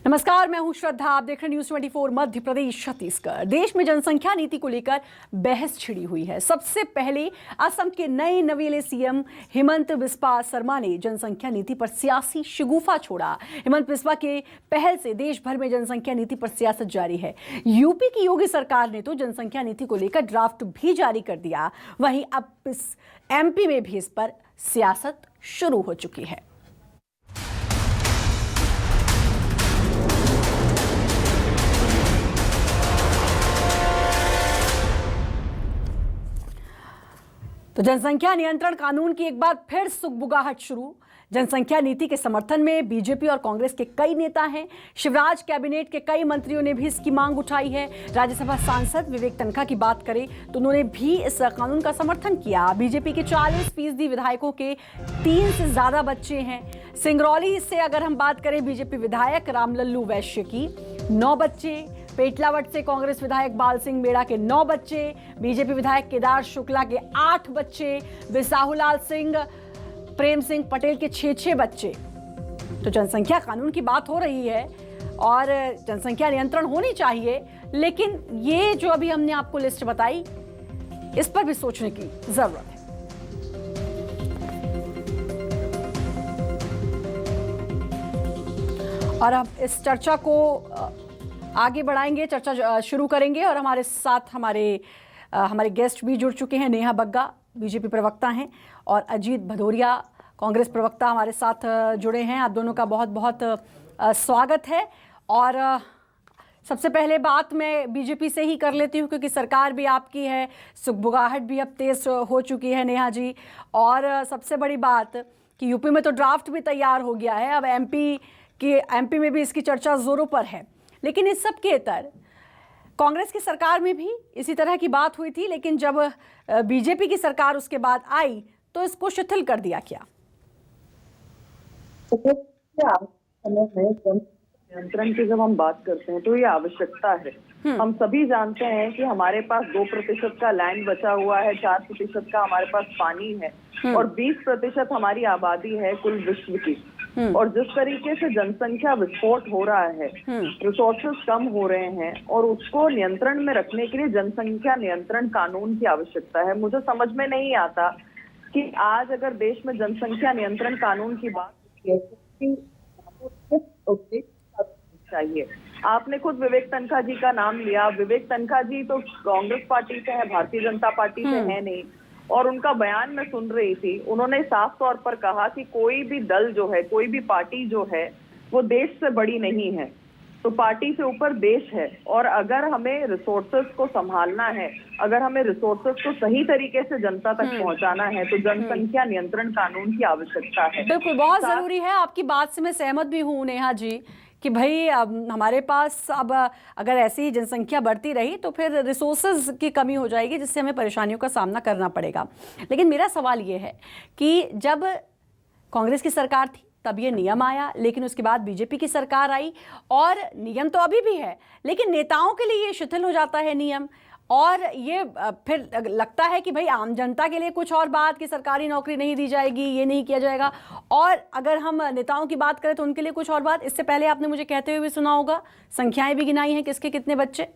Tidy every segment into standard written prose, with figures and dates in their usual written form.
नमस्कार, मैं हूं श्रद्धा। आप देख रहे हैं न्यूज 24 मध्य प्रदेश छत्तीसगढ़। देश में जनसंख्या नीति को लेकर बहस छिड़ी हुई है। सबसे पहले असम के नए नवेले सीएम हिमंत बिस्वा शर्मा ने जनसंख्या नीति पर सियासी शगुफा छोड़ा। हिमंत बिस्वा के पहल से देश भर में जनसंख्या नीति पर सियासत जारी है। यूपी की योगी सरकार ने तो जनसंख्या नीति को लेकर ड्राफ्ट भी जारी कर दिया। वहीं अब इस एमपी में भी इस पर सियासत शुरू हो चुकी है। तो जनसंख्या नियंत्रण कानून की एक बार फिर सुगबुगाहट शुरू। जनसंख्या नीति के समर्थन में बीजेपी और कांग्रेस के कई नेता हैं। शिवराज कैबिनेट के कई मंत्रियों ने भी इसकी मांग उठाई है। राज्यसभा सांसद विवेक तन्खा की बात करें तो उन्होंने भी इस कानून का समर्थन किया। बीजेपी के 40% विधायकों के 3 से ज्यादा बच्चे हैं। सिंगरौली से अगर हम बात करें बीजेपी विधायक रामलल्लू वैश्य की 9 बच्चे, पेटलावट से कांग्रेस विधायक बाल सिंह मेड़ा के 9 बच्चे, बीजेपी विधायक केदार शुक्ला के 8 बच्चे, बिसाहुलाल सिंह, प्रेम सिंह पटेल के 6 बच्चे। तो जनसंख्या कानून की बात हो रही है और जनसंख्या नियंत्रण होनी चाहिए, लेकिन ये जो अभी हमने आपको लिस्ट बताई इस पर भी सोचने की जरूरत है। और अब इस चर्चा को आगे बढ़ाएंगे, चर्चा शुरू करेंगे और हमारे साथ हमारे गेस्ट भी जुड़ चुके हैं। नेहा बग्गा बीजेपी प्रवक्ता हैं और अजीत भदौरिया कांग्रेस प्रवक्ता हमारे साथ जुड़े हैं। आप दोनों का बहुत बहुत स्वागत है। और सबसे पहले बात मैं बीजेपी से ही कर लेती हूँ क्योंकि सरकार भी आपकी है, सुगबुगाहट भी अब तेज हो चुकी है नेहा जी। और सबसे बड़ी बात कि यूपी में तो ड्राफ्ट भी तैयार हो गया है, अब एमपी में भी इसकी चर्चा जोरों पर है। लेकिन इस सब के इतर कांग्रेस की सरकार में भी इसी तरह की बात हुई थी, लेकिन जब बीजेपी की सरकार उसके बाद आई तो इसको शिथिल कर दिया क्या? नियंत्रण की जब हम बात करते हैं तो ये आवश्यकता है। हम सभी जानते हैं कि हमारे पास 2% का लैंड बचा हुआ है, 4% का हमारे पास पानी है और 20% हमारी आबादी है कुल विश्व की। और जिस तरीके से जनसंख्या विस्फोट हो रहा है, रिसोर्सेज कम हो रहे हैं और उसको नियंत्रण में रखने के लिए जनसंख्या नियंत्रण कानून की आवश्यकता है। मुझे समझ में नहीं आता कि आज अगर देश में जनसंख्या नियंत्रण कानून की बात चाहिए। आपने खुद विवेक तन्खा जी का नाम लिया। विवेक तन्खा जी तो कांग्रेस पार्टी से है, भारतीय जनता पार्टी से है नहीं। और उनका बयान मैं सुन रही थी, उन्होंने साफ तौर पर कहा कि कोई भी दल जो है, कोई भी पार्टी जो है वो देश से बड़ी नहीं है, तो पार्टी से ऊपर देश है। और अगर हमें रिसोर्सेज को संभालना है, अगर हमें रिसोर्सेज को सही तरीके से जनता तक पहुंचाना है तो जनसंख्या नियंत्रण कानून की आवश्यकता है। बिल्कुल, बहुत जरूरी है। आपकी बात से मैं सहमत भी हूँ नेहा जी कि भाई अब हमारे पास अब अगर ऐसी जनसंख्या बढ़ती रही तो फिर रिसोर्सेज की कमी हो जाएगी, जिससे हमें परेशानियों का सामना करना पड़ेगा। लेकिन मेरा सवाल ये है कि जब कांग्रेस की सरकार थी तब ये नियम आया, लेकिन उसके बाद बीजेपी की सरकार आई और नियम तो अभी भी है, लेकिन नेताओं के लिए ये शिथिल हो जाता है नियम। और ये फिर लगता है कि भाई आम जनता के लिए कुछ और बात कि सरकारी नौकरी नहीं दी जाएगी, ये नहीं किया जाएगा। और अगर हम नेताओं की बात करें तो उनके लिए कुछ और बात। इससे पहले आपने मुझे कहते हुए भी सुना होगा, संख्याएं भी गिनाई हैं किसके कितने बच्चे।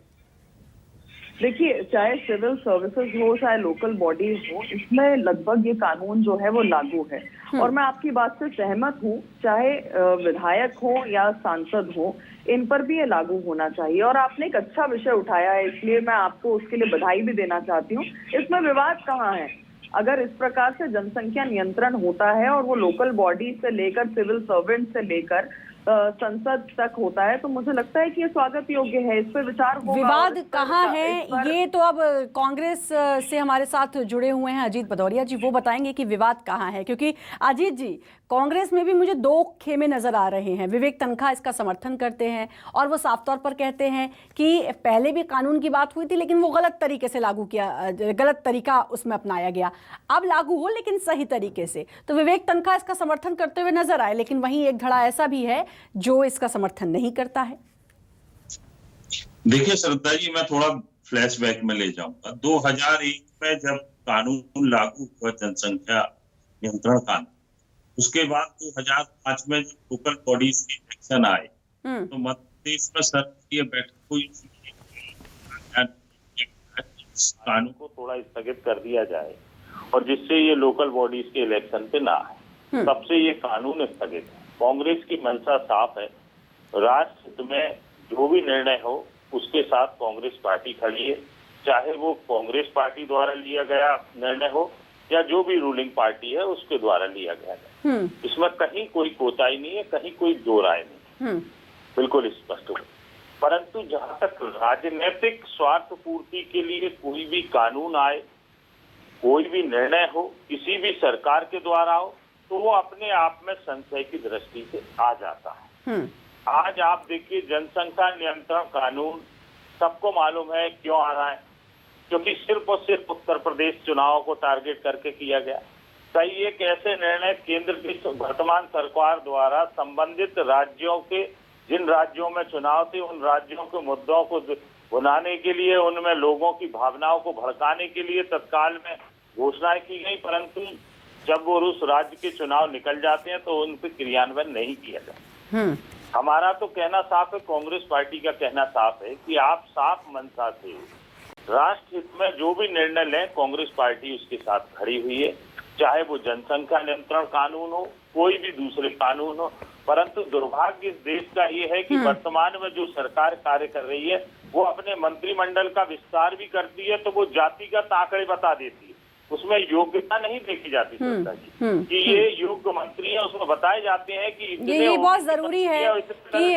देखिए, चाहे सिविल सर्विसेज हो चाहे लोकल बॉडीज हो, इसमें लगभग ये कानून जो है वो लागू है। और मैं आपकी बात से सहमत हूँ, चाहे विधायक हो या सांसद हो, इन पर भी ये लागू होना चाहिए। और आपने एक अच्छा विषय उठाया है, इसलिए मैं आपको उसके लिए बधाई भी देना चाहती हूँ। इसमें विवाद कहाँ है? अगर इस प्रकार से जनसंख्या नियंत्रण होता है और वो लोकल बॉडी से लेकर सिविल सर्वेंट से लेकर संसद तक होता है तो मुझे लगता है कि ये स्वागत योग्य है, इस पर विचार होगा। विवाद कहाँ है ये तो अब कांग्रेस से हमारे साथ जुड़े हुए हैं अजीत भदौरिया जी, वो बताएंगे कि विवाद कहाँ है। क्योंकि अजीत जी, कांग्रेस में भी मुझे 2 खेमे नजर आ रहे हैं। विवेक तन्खा इसका समर्थन करते हैं और वो साफ तौर पर कहते हैं कि पहले भी कानून की बात हुई थी लेकिन वो गलत तरीके से लागू किया, गलत तरीका उसमें अपनाया गया। अब लागू हो लेकिन सही तरीके से। तो विवेक तन्खा इसका समर्थन करते हुए नजर आए, लेकिन वहीं एक धड़ा ऐसा भी है जो इसका समर्थन नहीं करता है। देखिए श्रद्धा जी, मैं थोड़ा फ्लैशबैक में ले जाऊंगा। 2001 में जब कानून लागू हुआ, जनसंख्या नियंत्रण कानून, उसके बाद 2005 में जो लोकल बॉडीज के इलेक्शन आए तो मध्य प्रदेश में सर ये बैठक हुई, कानून को थोड़ा स्थगित कर दिया जाए और जिससे ये लोकल बॉडीज के इलेक्शन पे ना आए, तब से ये कानून स्थगित है। कांग्रेस की मंशा साफ है, राष्ट्र हित में जो भी निर्णय हो उसके साथ कांग्रेस पार्टी खड़ी है, चाहे वो कांग्रेस पार्टी द्वारा लिया गया निर्णय हो या जो भी रूलिंग पार्टी है उसके द्वारा लिया गया है। इसमें कहीं कोई कोताही नहीं है, कहीं कोई दो राय नहीं, बिल्कुल स्पष्ट हो। परंतु जहां तक राजनीतिक स्वार्थ पूर्ति के लिए कोई भी कानून आए, कोई भी निर्णय हो, किसी भी सरकार के द्वारा हो, तो वो अपने आप में संशय की दृष्टि से आ जाता है। आज आप देखिए, जनसंख्या नियंत्रण कानून सबको मालूम है क्यों आ रहा है, क्योंकि सिर्फ और सिर्फ उत्तर प्रदेश चुनाव को टारगेट करके किया गया। कई एक ऐसे निर्णय केंद्र की वर्तमान सरकार द्वारा संबंधित राज्यों के, जिन राज्यों में चुनाव थे, उन राज्यों के मुद्दों को भुनाने के लिए, उनमें लोगों की भावनाओं को भड़काने के लिए तत्काल में घोषणाएं की गई, परंतु जब वो उस राज्य के चुनाव निकल जाते हैं तो उन पर क्रियान्वयन नहीं किया जाता। हमारा तो कहना साफ है, कांग्रेस पार्टी का कहना साफ है कि आप साफ मंशा से राष्ट्र हित में जो भी निर्णय लें, कांग्रेस पार्टी उसके साथ खड़ी हुई है, चाहे वो जनसंख्या नियंत्रण कानून हो, कोई भी दूसरे कानून हो। परंतु दुर्भाग्य इस देश का ये है कि वर्तमान में जो सरकार कार्य कर रही है, वो अपने मंत्रिमंडल का विस्तार भी करती है तो वो जातिगत आंकड़े बता देती है, उसमें योग्यता नहीं देखी जाती सरकार की कि ये योग्य मंत्री है। उसमें बताए जाते हैं कि ये बहुत जरूरी है कि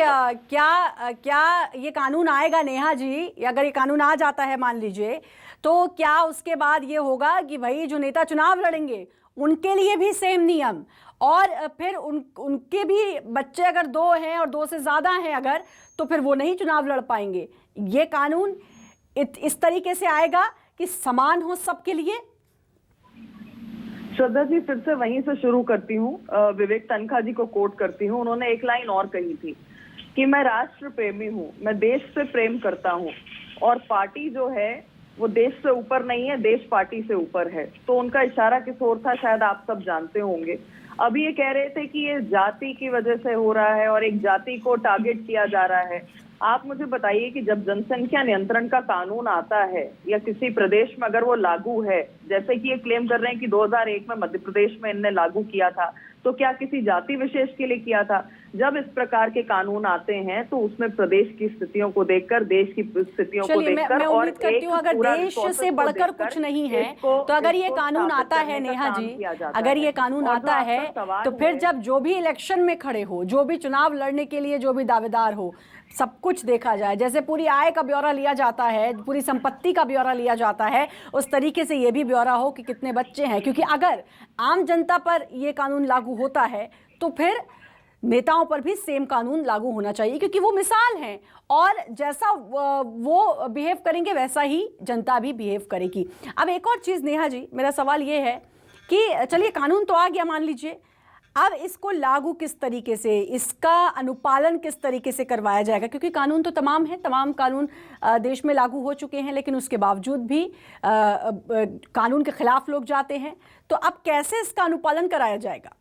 क्या ये कानून आएगा नेहा जी, अगर ये कानून आ जाता है मान लीजिए, तो क्या उसके बाद ये होगा कि भाई जो नेता चुनाव लड़ेंगे उनके लिए भी सेम नियम, और फिर उनके भी बच्चे अगर 2 हैं और 2 से ज्यादा हैं अगर, तो फिर वो नहीं चुनाव लड़ पाएंगे। ये कानून इस तरीके से आएगा कि समान हो सबके लिए। श्रद्धा जी, फिर से वहीं से शुरू करती हूँ, विवेक तनखा जी को कोट करती हूँ। उन्होंने एक लाइन और कही थी कि मैं राष्ट्र प्रेमी हूँ, मैं देश से प्रेम करता हूँ, और पार्टी जो है वो देश से ऊपर नहीं है, देश पार्टी से ऊपर है। तो उनका इशारा किस ओर था शायद आप सब जानते होंगे। अभी ये कह रहे थे कि ये जाति की वजह से हो रहा है और एक जाति को टारगेट किया जा रहा है। आप मुझे बताइए कि जब जनसंख्या नियंत्रण का कानून आता है या किसी प्रदेश में अगर वो लागू है, जैसे कि ये क्लेम कर रहे हैं कि 2001 में मध्य प्रदेश में इनने लागू किया था, तो क्या किसी जाति विशेष के लिए किया था? जब इस प्रकार के कानून आते हैं तो उसमें प्रदेश की स्थितियों को देखकर, देश की स्थितियों को देखकर, मैं उम्मीद करती हूँ अगर देश से बढ़कर कुछ नहीं है तो अगर ये कानून आता है नेहा जी, अगर ये कानून आता है तो फिर जब जो भी इलेक्शन में खड़े हो, जो भी चुनाव लड़ने के लिए जो भी दावेदार हो, सब कुछ देखा जाए। जैसे पूरी आय का ब्यौरा लिया जाता है, पूरी संपत्ति का ब्यौरा लिया जाता है, उस तरीके से ये भी ब्यौरा हो कि कितने बच्चे हैं। क्योंकि अगर आम जनता पर ये कानून लागू होता है तो फिर नेताओं पर भी सेम कानून लागू होना चाहिए, क्योंकि वो मिसाल हैं और जैसा वो बिहेव करेंगे वैसा ही जनता भी बिहेव करेगी। अब एक और चीज़ नेहा जी, मेरा सवाल ये है कि चलिए कानून तो आ गया मान लीजिए, अब इसको लागू किस तरीके से, इसका अनुपालन किस तरीके से करवाया जाएगा? क्योंकि कानून तो तमाम है, तमाम कानून देश में लागू हो चुके हैं, लेकिन उसके बावजूद भी कानून के खिलाफ लोग जाते हैं। तो अब कैसे इसका अनुपालन कराया जाएगा?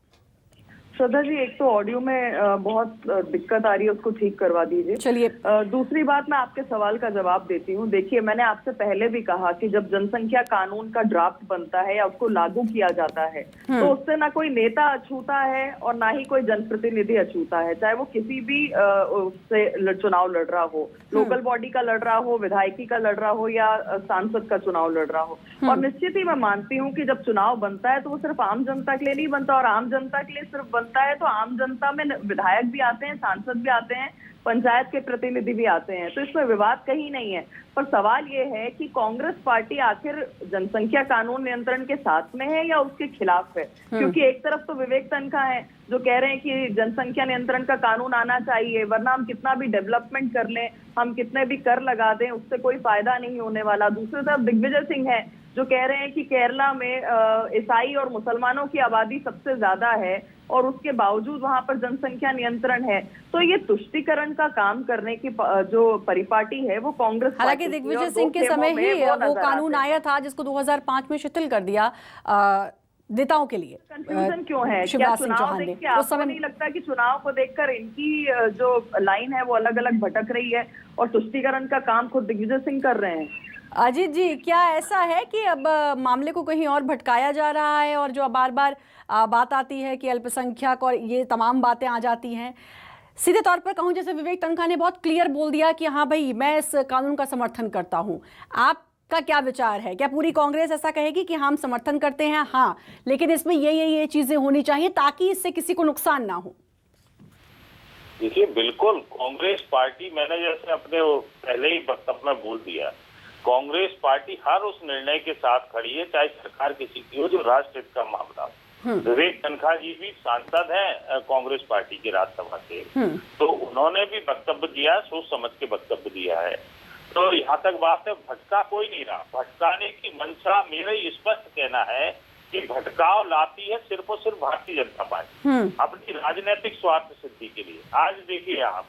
श्रद्धा जी, एक तो ऑडियो में बहुत दिक्कत आ रही है, उसको ठीक करवा दीजिए। चलिए, दूसरी बात, मैं आपके सवाल का जवाब देती हूँ। देखिए, मैंने आपसे पहले भी कहा कि जब जनसंख्या कानून का ड्राफ्ट बनता है या उसको लागू किया जाता है तो उससे ना कोई नेता अछूता है और ना ही कोई जनप्रतिनिधि अछूता है, चाहे वो किसी भी उससे चुनाव लड़ रहा हो, लोकल बॉडी का लड़ रहा हो, विधायकी का लड़ रहा हो या सांसद का चुनाव लड़ रहा हो। और निश्चित ही मैं मानती हूँ कि जब चुनाव बनता है तो वो सिर्फ आम जनता के लिए नहीं बनता, और आम जनता के लिए सिर्फ बनता है तो आम जनता में विधायक भी आते हैं, सांसद भी आते हैं, पंचायत के प्रतिनिधि भी आते हैं, तो इसमें विवाद कहीं नहीं है। पर सवाल ये है कि कांग्रेस पार्टी आखिर जनसंख्या कानून नियंत्रण के साथ में है या उसके खिलाफ है? क्योंकि एक तरफ तो विवेक तनखा है जो कह रहे हैं कि जनसंख्या नियंत्रण का कानून आना चाहिए, वरना हम कितना भी डेवलपमेंट कर लें, हम कितने भी कर लगा दें, उससे कोई फायदा नहीं होने वाला। दूसरी तरफ दिग्विजय सिंह है जो कह रहे हैं कि केरला में ईसाई और मुसलमानों की आबादी सबसे ज्यादा है और उसके बावजूद वहां पर जनसंख्या नियंत्रण है। तो ये तुष्टीकरण का काम करने की जो परिपाटी है वो कांग्रेस, हालांकि दिग्विजय सिंह के समय ही वो कानून आया था जिसको 2005 में शिथिल कर दिया। नेताओं के लिए कंफ्यूजन क्यों है? क्या शिवराज सिंह चुनाव चौहान ने देख के उस आपको समय नहीं लगता कि चुनाव को देखकर इनकी जो लाइन है वो अलग अलग भटक रही है और तुष्टीकरण का काम खुद दिग्विजय सिंह कर रहे हैं? अजीत जी, क्या ऐसा है कि अब मामले को कहीं और भटकाया जा रहा है और जो बार बार बात आती है कि अल्पसंख्यक और ये तमाम बातें आ जाती हैं? सीधे तौर पर कहूं, जैसे विवेक तन्खा ने बहुत क्लियर बोल दिया कि हाँ भाई, मैं इस कानून का समर्थन करता हूं। आपका क्या विचार है? क्या पूरी कांग्रेस ऐसा कहेगी कि हम समर्थन करते हैं, हाँ, लेकिन इसमें ये चीजें होनी चाहिए ताकि इससे किसी को नुकसान ना हो? देखिए, बिल्कुल कांग्रेस पार्टी, मैंने जैसे अपने पहले ही वक्तव्य में बोल दिया, कांग्रेस पार्टी हर उस निर्णय के साथ खड़ी है, चाहे सरकार किसी की हो, जो राष्ट्र हित का मामला हो। विवेक तन्खा जी भी सांसद हैं कांग्रेस पार्टी के राज्यसभा से, तो उन्होंने भी वक्तव्य दिया, सोच समझ के वक्तव्य दिया है। तो यहाँ तक बात है, भटका कोई नहीं रहा। भटकाने की मंशा मेरा ही स्पष्ट कहना है कि भटकाव लाती है सिर्फ और सिर्फ भारतीय जनता पार्टी अपनी राजनीतिक स्वार्थ सिद्धि के लिए। आज देखिए आप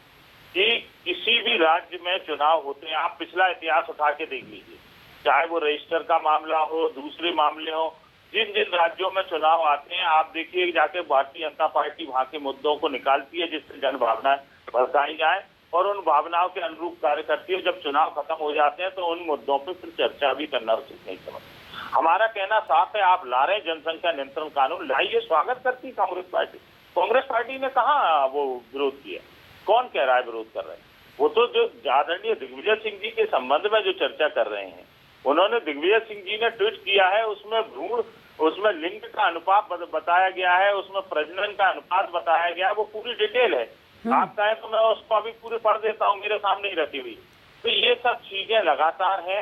कि किसी भी राज्य में चुनाव होते हैं, आप पिछला इतिहास उठा के देख लीजिए, चाहे वो रजिस्टर का मामला हो, दूसरे मामले हो, जिन जिन राज्यों में चुनाव आते हैं, आप देखिए जाके भारतीय जनता पार्टी वहां के मुद्दों को निकालती है जिससे जन भावनाएं भड़काई जाए और उन भावनाओं के अनुरूप कार्य करती है। जब चुनाव खत्म हो जाते हैं तो उन मुद्दों पर फिर चर्चा भी करना उचित नहीं समझता। हमारा कहना साफ है, आप ला रहे जनसंख्या नियंत्रण कानून, लाइए, स्वागत करती कांग्रेस पार्टी। कांग्रेस पार्टी ने कहा वो विरोध किया, कौन कह रहा है विरोध कर रहे हैं? वो तो जो आदरणीय दिग्विजय सिंह जी के संबंध में जो चर्चा कर रहे हैं, उन्होंने, दिग्विजय सिंह जी ने ट्वीट किया है, उसमें भ्रूण, उसमें लिंग का अनुपात बताया गया है, उसमें प्रजनन का अनुपात बताया गया है, वो पूरी डिटेल है। आप कहें तो मैं उसको अभी पूरे पढ़ देता हूँ, मेरे सामने ही रखी हुई। तो ये सब चीजें लगातार है।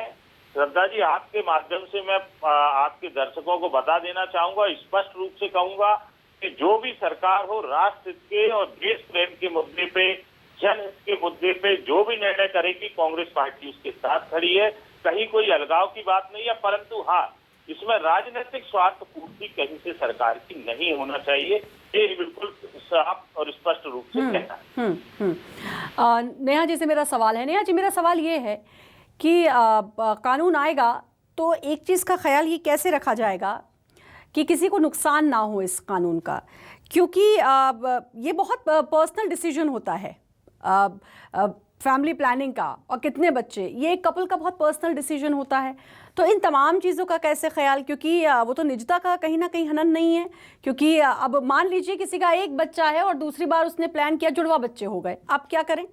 श्रद्धा जी, आपके माध्यम से मैं आपके दर्शकों को बता देना चाहूंगा, स्पष्ट रूप से कहूंगा कि जो भी सरकार हो, राष्ट्र हित के और देश प्रेम के मुद्दे पे, जनहित के मुद्दे पे जो भी निर्णय करेगी, कांग्रेस पार्टी उसके साथ खड़ी है। कहीं कोई अलगाव की बात नहीं है, परंतु हाँ, इसमें राजनीतिक स्वार्थ पूर्ति कहीं से सरकार की नहीं होना चाहिए, ये बिल्कुल साफ और स्पष्ट रूप से कहना है। नेहा जी से मेरा सवाल है। नेहा जी, मेरा सवाल ये है कि कानून आएगा तो एक चीज़ का ख्याल ये कैसे रखा जाएगा कि किसी को नुकसान ना हो इस कानून का, क्योंकि ये बहुत पर्सनल डिसीजन होता है, फैमिली प्लानिंग का, और कितने बच्चे, ये एक कपल का बहुत पर्सनल डिसीजन होता है। तो इन तमाम चीज़ों का कैसे ख्याल, क्योंकि वो तो निजता का कहीं ना कहीं हनन नहीं है, क्योंकि अब मान लीजिए किसी का एक बच्चा है और दूसरी बार उसने प्लान किया, जुड़वा बच्चे हो गए, आप क्या करें?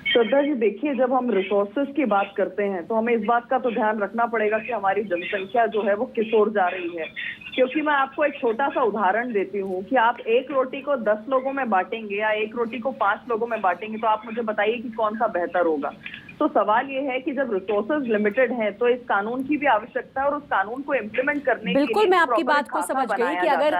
श्रद्धा जी, देखिए, जब हम रिसोर्सेज की बात करते हैं तो हमें इस बात का तो ध्यान रखना पड़ेगा कि हमारी जनसंख्या जो है वो किस ओर जा रही है। क्योंकि मैं आपको एक छोटा सा उदाहरण देती हूँ कि आप एक रोटी को 10 लोगों में बांटेंगे या एक रोटी को 5 लोगों में बांटेंगे, तो आप मुझे बताइए कि कौन सा बेहतर होगा। तो सवाल ये है कि जब रिसोर्सेज लिमिटेड हैं तो इस कानून की भी आवश्यकता है और उस कानून को इम्प्लीमेंट करने बिल्कुल, मैं आपकी बात को समझ गई कि अगर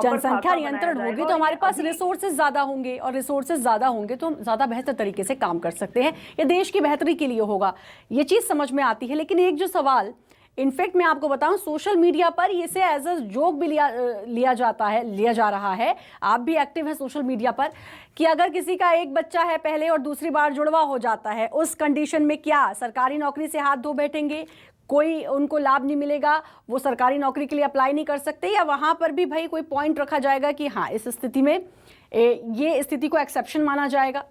जनसंख्या नियंत्रण होगी तो हमारे पास रिसोर्सेज ज्यादा होंगे, और रिसोर्सेज ज्यादा होंगे तो हम ज्यादा बेहतर तरीके से काम कर सकते हैं, ये देश की बेहतरी के लिए होगा, ये चीज समझ में आती है। लेकिन एक जो सवाल, इनफैक्ट मैं आपको बताऊं, सोशल मीडिया पर इसे एज अ जोक भी लिया जा रहा है, आप भी एक्टिव हैं सोशल मीडिया पर, कि अगर किसी का एक बच्चा है पहले और दूसरी बार जुड़वा हो जाता है, उस कंडीशन में क्या सरकारी नौकरी से हाथ धो बैठेंगे, कोई उनको लाभ नहीं मिलेगा, वो सरकारी नौकरी के लिए अप्लाई नहीं कर सकते, या वहां पर भी भाई कोई पॉइंट रखा जाएगा कि हाँ, इस स्थिति में ये स्थिति को एक्सेप्शन माना जाएगा?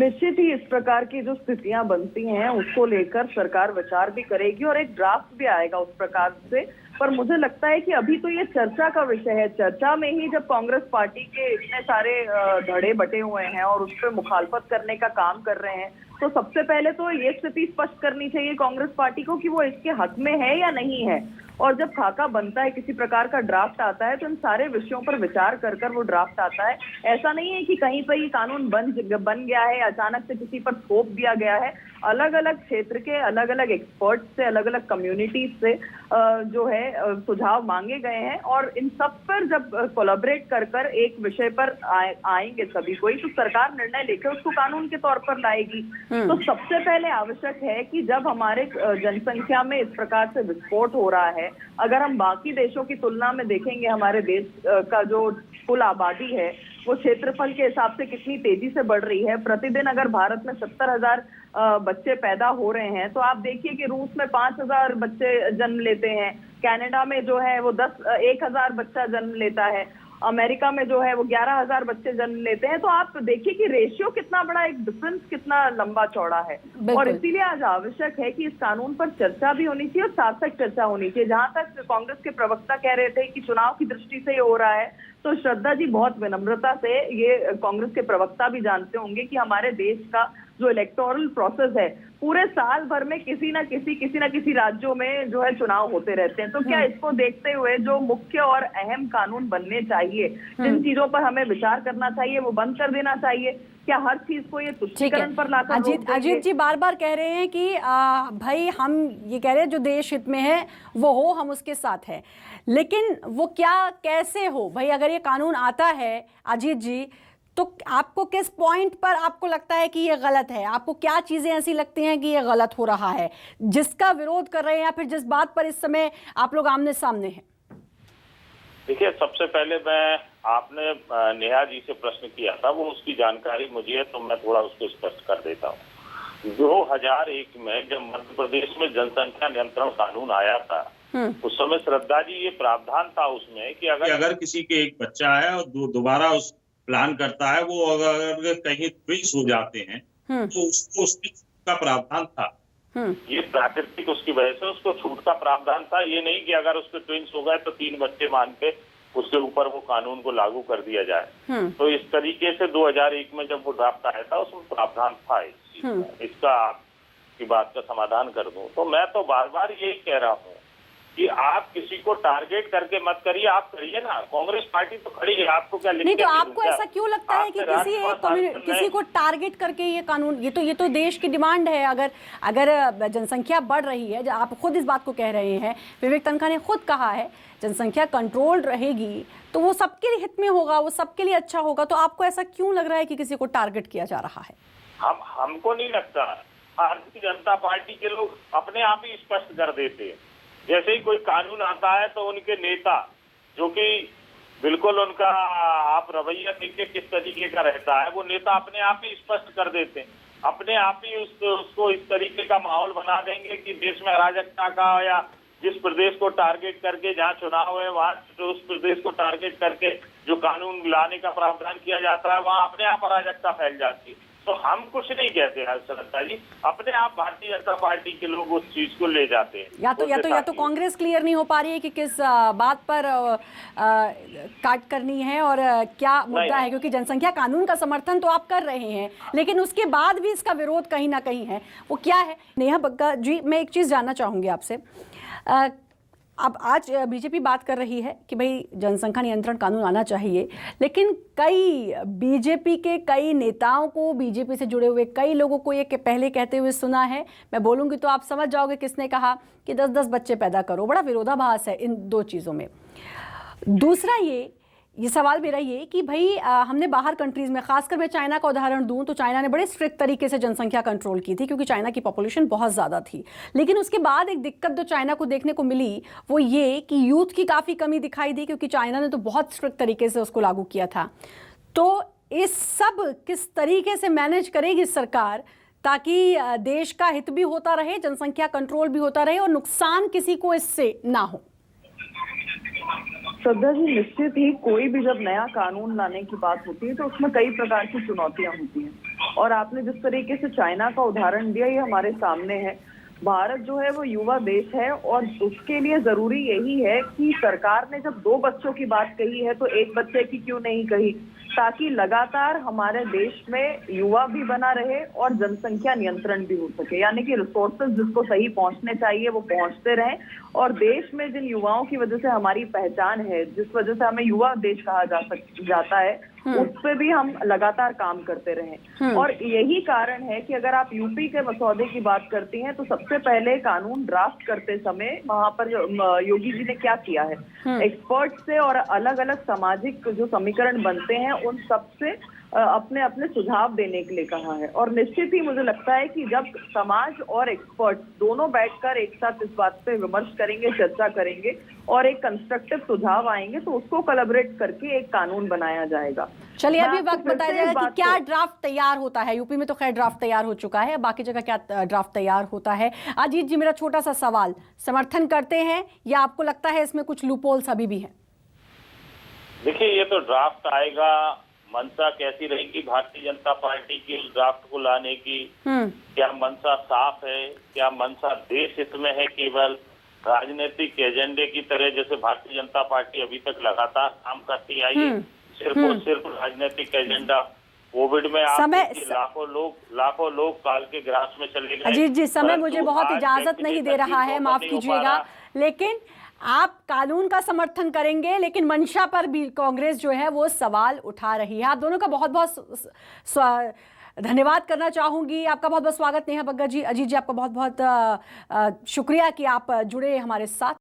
निश्चित ही इस प्रकार की जो स्थितियां बनती हैं उसको लेकर सरकार विचार भी करेगी और एक ड्राफ्ट भी आएगा उस प्रकार से। पर मुझे लगता है कि अभी तो ये चर्चा का विषय है। चर्चा में ही जब कांग्रेस पार्टी के इतने सारे धड़े बटे हुए हैं और उस पर मुखालफत करने का काम कर रहे हैं, तो सबसे पहले तो ये स्थिति स्पष्ट करनी चाहिए कांग्रेस पार्टी को कि वो इसके हक में है या नहीं है। और जब खाका बनता है, किसी प्रकार का ड्राफ्ट आता है, तो इन सारे विषयों पर विचार कर वो ड्राफ्ट आता है। ऐसा नहीं है कि कहीं पर ये कानून बन गया है, अचानक से किसी पर थोप दिया गया है। अलग अलग क्षेत्र के अलग अलग एक्सपर्ट से, अलग अलग कम्युनिटीज से जो है सुझाव मांगे गए हैं, और इन सब पर जब कोलैबोरेट कर एक विषय पर आएंगे सभी कोई, तो सरकार निर्णय लेकर उसको कानून के तौर पर लाएगी। तो सबसे पहले आवश्यक है कि जब हमारे जनसंख्या में इस प्रकार से विस्फोट हो रहा है, अगर हम बाकी देशों की तुलना में देखेंगे, हमारे देश का जो कुल आबादी है वो क्षेत्रफल के हिसाब से कितनी तेजी से बढ़ रही है। प्रतिदिन अगर भारत में 70,000 बच्चे पैदा हो रहे हैं, तो आप देखिए कि रूस में 5,000 बच्चे जन्म लेते हैं, कनाडा में जो है वो 1,000 बच्चा जन्म लेता है, अमेरिका में जो है वो 11,000 बच्चे जन्म लेते हैं। तो आप देखिए कि रेशियो कितना बड़ा, एक डिफरेंस कितना लंबा चौड़ा है। और इसीलिए आज आवश्यक है कि इस कानून पर चर्चा भी होनी चाहिए और सार्थक चर्चा होनी चाहिए। जहां तक कांग्रेस के प्रवक्ता कह रहे थे कि चुनाव की दृष्टि से ये हो रहा है, तो श्रद्धा जी बहुत विनम्रता से, ये कांग्रेस के प्रवक्ता भी जानते होंगे कि हमारे देश का जो इलेक्टोरल प्रोसेस है, पूरे साल भर में किसी ना किसी राज्यों में जो है चुनाव होते रहते हैं। तो क्या इसको देखते हुए जो मुख्य और अहम कानून बनने चाहिए, जिन चीजों पर हमें विचार करना चाहिए, वो बंद कर देना चाहिए? क्या हर चीज को ये तुष्टीकरण पर लाकर रोक देंगे? अजीत जी बार बार कह रहे हैं कि भाई हम ये कह रहे हैं जो देश हित में है वो हो, हम उसके साथ हैं, लेकिन वो क्या कैसे हो भाई? अगर ये कानून आता है अजीत जी, तो आपको किस पॉइंट पर आपको लगता है कि ये गलत है? आपको क्या चीजें ऐसी लगती हैं कि ये गलत हो रहा है, जिसका विरोध कर रहे हैं, या फिर जिस बात पर इस समय आप लोग आमने सामने हैं? देखिए, सबसे पहले आपने नेहा जी से प्रश्न किया था, वो उसकी जानकारी मुझे है, तो मैं थोड़ा उसको स्पष्ट कर देता हूँ। 2001 में जब मध्य प्रदेश में जनसंख्या नियंत्रण कानून आया था, उस समय श्रद्धा जी ये प्रावधान था उसमें कि अगर किसी के एक बच्चा है और दोबारा उस प्लान करता है, वो अगर कहीं ट्विंस हो जाते हैं तो उसको उसकी छूट का प्रावधान था। ये प्राकृतिक उसकी वजह से उसको छूट का प्रावधान था। ये नहीं कि अगर उसके ट्विंस हो गए तो 3 बच्चे मान के उसके ऊपर वो कानून को लागू कर दिया जाए। तो इस तरीके से 2001 में जब वो ड्राफ्ट आया था, उसमें प्रावधान था इसका। आपकी बात का समाधान कर दूं तो मैं तो बार बार यही कह रहा हूँ कि आप किसी को टारगेट करके मत करिए, आप करिए ना। कांग्रेस पार्टी तो खड़ी है, आपको क्या नहीं, तो आपको ऐसा क्यों लगता है कि किसी को टारगेट करके ये कानून, ये तो देश की डिमांड है। अगर जनसंख्या बढ़ रही है, आप खुद इस बात को कह रहे हैं, विवेक तनखा ने खुद कहा है जनसंख्या कंट्रोल रहेगी तो वो सबके हित में होगा, वो सबके लिए अच्छा होगा। तो आपको ऐसा क्यों लग रहा है कि किसी को टारगेट किया जा रहा है? हमको नहीं लगता। भारतीय जनता पार्टी के लोग अपने आप ही स्पष्ट कर देते हैं। जैसे ही कोई कानून आता है तो उनके नेता, जो कि बिल्कुल उनका आप रवैया देखिए किस तरीके का रहता है, वो नेता अपने आप ही स्पष्ट कर देते हैं, अपने आप ही उसको इस तरीके का माहौल बना देंगे कि देश में अराजकता का, या जिस प्रदेश को टारगेट करके जहाँ चुनाव है वहाँ तो उस प्रदेश को टारगेट करके जो कानून लाने का प्रावधान किया जाता है, वहाँ अपने आप अराजकता फैल जाती है। तो हम कुछ नहीं कहते हैं श्रद्धा जी, अपने आप भारतीय जनता पार्टी के लोग उस चीज को ले जाते हैं। या तो कांग्रेस क्लियर नहीं हो पा रही है कि किस बात पर काट करनी है और क्या मुद्दा है, क्योंकि जनसंख्या कानून का समर्थन तो आप कर रहे हैं, लेकिन उसके बाद भी इसका विरोध कहीं ना कहीं है। वो क्या है? नेहा बग्गा जी, मैं एक चीज़ जानना चाहूँगी आपसे। अब आज बीजेपी बात कर रही है कि भाई जनसंख्या नियंत्रण कानून आना चाहिए, लेकिन कई बीजेपी के कई नेताओं को, बीजेपी से जुड़े हुए कई लोगों को ये पहले कहते हुए सुना है, मैं बोलूँगी तो आप समझ जाओगे किसने कहा, कि 10-10 बच्चे पैदा करो। बड़ा विरोधाभास है इन दो चीज़ों में। दूसरा ये सवाल मेरा ये कि भाई हमने बाहर कंट्रीज़ में, खासकर मैं चाइना का उदाहरण दूं तो चाइना ने बड़े स्ट्रिक्ट तरीके से जनसंख्या कंट्रोल की थी, क्योंकि चाइना की पॉपुलेशन बहुत ज़्यादा थी। लेकिन उसके बाद एक दिक्कत जो चाइना को देखने को मिली वो ये कि यूथ की काफ़ी कमी दिखाई दी, क्योंकि चाइना ने तो बहुत स्ट्रिक्ट तरीके से उसको लागू किया था। तो इस सब किस तरीके से मैनेज करेगी सरकार ताकि देश का हित भी होता रहे, जनसंख्या कंट्रोल भी होता रहे और नुकसान किसी को इससे ना हो? श्रद्धा जी, निश्चित ही कोई भी जब नया कानून लाने की बात होती है तो उसमें कई प्रकार की चुनौतियां होती हैं, और आपने जिस तरीके से चाइना का उदाहरण दिया, ये हमारे सामने है। भारत जो है वो युवा देश है, और उसके लिए जरूरी यही है कि सरकार ने जब 2 बच्चों की बात कही है तो 1 बच्चे की क्यों नहीं कही, ताकि लगातार हमारे देश में युवा भी बना रहे और जनसंख्या नियंत्रण भी हो सके। यानी कि रिसोर्सेज जिसको सही पहुंचने चाहिए वो पहुंचते रहें, और देश में जिन युवाओं की वजह से हमारी पहचान है, जिस वजह से हमें युवा देश कहा जाता है, उस पे भी हम लगातार काम करते रहें। और यही कारण है कि अगर आप यूपी के मसौदे की बात करती हैं तो सबसे पहले कानून ड्राफ्ट करते समय वहां पर योगी जी ने क्या किया है, एक्सपर्ट से और अलग अलग सामाजिक जो समीकरण बनते हैं उन सब से अपने अपने सुझाव देने के लिए कहा है। और निश्चित ही मुझे लगता है कि जब समाज और एक्सपर्ट दोनों बैठकर एक साथ इस बात पे विमर्श करेंगे, चर्चा करेंगे और एक कंस्ट्रक्टिव सुझाव आएंगे तो उसको कोलैबोरेट करके एक कानून बनाया जाएगा। चलिए मैं अभी आपको वक्त फिर बताया से इस जाएगा कि बात क्या को- ड्राफ्ट तैयार होता है। यूपी में तो खैर ड्राफ्ट तैयार हो चुका है, बाकी जगह क्या ड्राफ्ट तैयार होता है। अजीत जी, मेरा छोटा सा सवाल, समर्थन करते हैं या आपको लगता है इसमें कुछ लूपहोल्स अभी भी है? देखिए, ये तो ड्राफ्ट आएगा, मंशा कैसी रहेगी भारतीय जनता पार्टी की उस ड्राफ्ट को लाने की? क्या मंशा साफ है? क्या मंशा देश हित में है? केवल राजनीतिक एजेंडे की तरह जैसे भारतीय जनता पार्टी अभी तक लगातार काम करती आई है, सिर्फ और सिर्फ राजनीतिक एजेंडा। कोविड में आप देखिए, लाखों लोग काल के ग्रास में चले गए। अजीत जी, समय परंतु मुझे बहुत आज इजाजत नहीं दे रहा है, माफ नहीं हो पा कीजिएगा, रहा। लेकिन आप कानून का समर्थन करेंगे लेकिन मंशा पर भी कांग्रेस जो है वो सवाल उठा रही है। आप दोनों का बहुत बहुत धन्यवाद करना चाहूंगी। आपका बहुत बहुत स्वागत नेहा बग्गा जी, अजीत जी, आपका बहुत बहुत शुक्रिया कि आप जुड़े हमारे साथ।